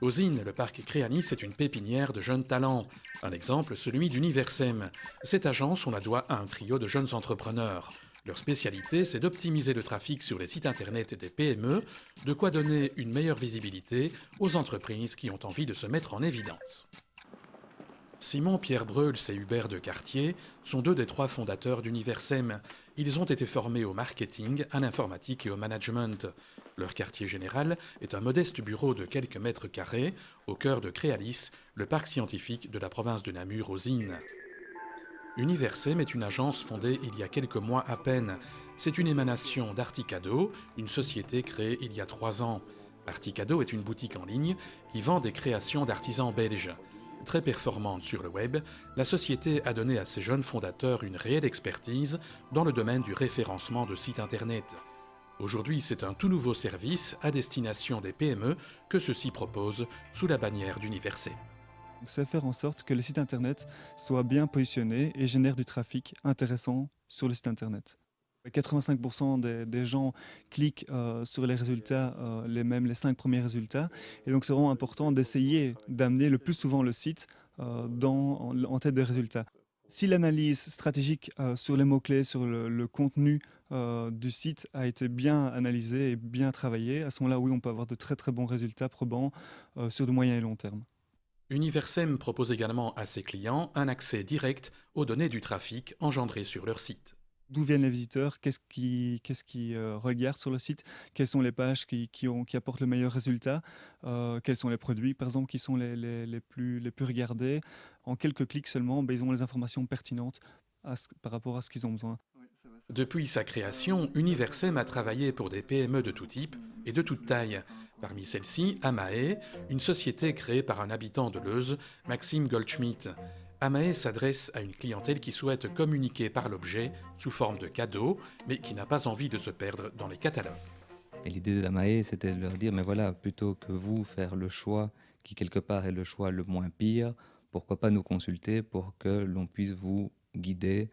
Ozine, le parc Créanis est une pépinière de jeunes talents. Un exemple, celui d'Universem. Cette agence, on la doit à un trio de jeunes entrepreneurs. Leur spécialité, c'est d'optimiser le trafic sur les sites internet des PME, de quoi donner une meilleure visibilité aux entreprises qui ont envie de se mettre en évidence. Simon Pierre Breuls et Hubert de Cartier sont deux des trois fondateurs d'Universem. Ils ont été formés au marketing, à l'informatique et au management. Leur quartier général est un modeste bureau de quelques mètres carrés au cœur de Créalis, le parc scientifique de la province de Namur aux Innes. Universem est une agence fondée il y a quelques mois à peine. C'est une émanation d'Articado, une société créée il y a 3 ans. Articado est une boutique en ligne qui vend des créations d'artisans belges. Très performante sur le web, la société a donné à ses jeunes fondateurs une réelle expertise dans le domaine du référencement de sites internet. Aujourd'hui, c'est un tout nouveau service à destination des PME que ceux-ci proposent sous la bannière d'Universem. C'est faire en sorte que les sites internet soient bien positionnés et génèrent du trafic intéressant sur le site internet. 85% des gens cliquent sur les résultats, les 5 premiers résultats. Et donc c'est vraiment important d'essayer d'amener le plus souvent le site en tête des résultats. Si l'analyse stratégique sur les mots-clés, sur le contenu du site a été bien analysée et bien travaillée, à ce moment-là, oui, on peut avoir de très très bons résultats probants sur du moyen et long terme. Universem propose également à ses clients un accès direct aux données du trafic engendré sur leur site. D'où viennent les visiteurs, qu'est-ce qu'ils regardent sur le site, quelles sont les pages qui apportent le meilleur résultat, quels sont les produits, par exemple, qui sont les plus regardés. En quelques clics seulement, ben, ils ont les informations pertinentes par rapport à ce qu'ils ont besoin. Depuis sa création, Universem a travaillé pour des PME de tout type et de toute taille. Parmi celles-ci, Amae, une société créée par un habitant de Leuze, Maxime Goldschmidt. Amae s'adresse à une clientèle qui souhaite communiquer par l'objet sous forme de cadeau, mais qui n'a pas envie de se perdre dans les catalogues. Et l'idée d'Amae, c'était de leur dire, mais voilà, plutôt que vous faire le choix, qui quelque part est le choix le moins pire, pourquoi pas nous consulter pour que l'on puisse vous guider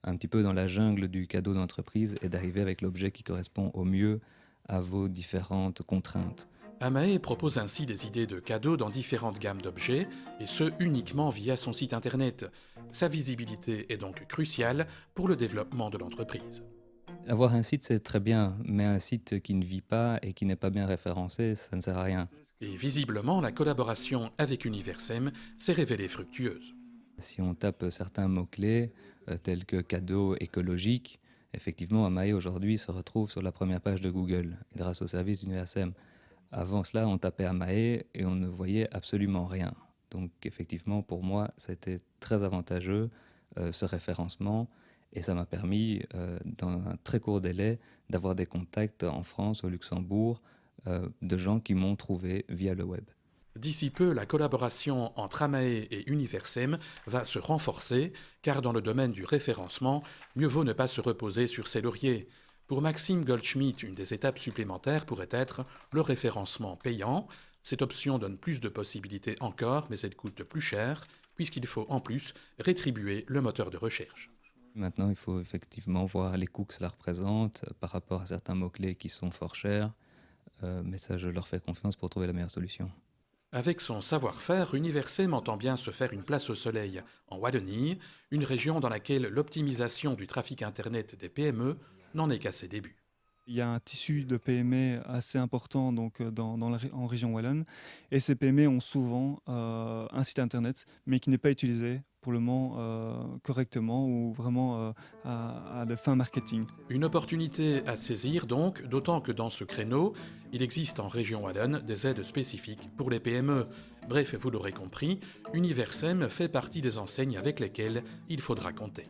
un petit peu dans la jungle du cadeau d'entreprise et d'arriver avec l'objet qui correspond au mieux à vos différentes contraintes. Amae propose ainsi des idées de cadeaux dans différentes gammes d'objets, et ce uniquement via son site internet. Sa visibilité est donc cruciale pour le développement de l'entreprise. Avoir un site, c'est très bien, mais un site qui ne vit pas et qui n'est pas bien référencé, ça ne sert à rien. Et visiblement, la collaboration avec Universem s'est révélée fructueuse. Si on tape certains mots-clés, tels que cadeau écologique, effectivement, Amae aujourd'hui se retrouve sur la première page de Google, grâce au service d'Universem. Avant cela, on tapait Amae et on ne voyait absolument rien. Donc effectivement, pour moi, c'était très avantageux, ce référencement, et ça m'a permis, dans un très court délai, d'avoir des contacts en France, au Luxembourg, de gens qui m'ont trouvé via le web. D'ici peu, la collaboration entre Amae et Universem va se renforcer, car dans le domaine du référencement, mieux vaut ne pas se reposer sur ses lauriers. Pour Maxime Goldschmidt, une des étapes supplémentaires pourrait être le référencement payant. Cette option donne plus de possibilités encore, mais elle coûte plus cher, puisqu'il faut en plus rétribuer le moteur de recherche. Maintenant, il faut effectivement voir les coûts que cela représente par rapport à certains mots-clés qui sont fort chers, mais ça, je leur fais confiance pour trouver la meilleure solution. Avec son savoir-faire, Universem entend bien se faire une place au soleil, en Wallonie, une région dans laquelle l'optimisation du trafic Internet des PME n'en est qu'à ses débuts. Il y a un tissu de PME assez important donc, en région wallonne. Et ces PME ont souvent un site internet, mais qui n'est pas utilisé pour le moment correctement ou vraiment à des fins marketing. Une opportunité à saisir donc, d'autant que dans ce créneau, il existe en région wallonne des aides spécifiques pour les PME. Bref, vous l'aurez compris, Universem fait partie des enseignes avec lesquelles il faudra compter.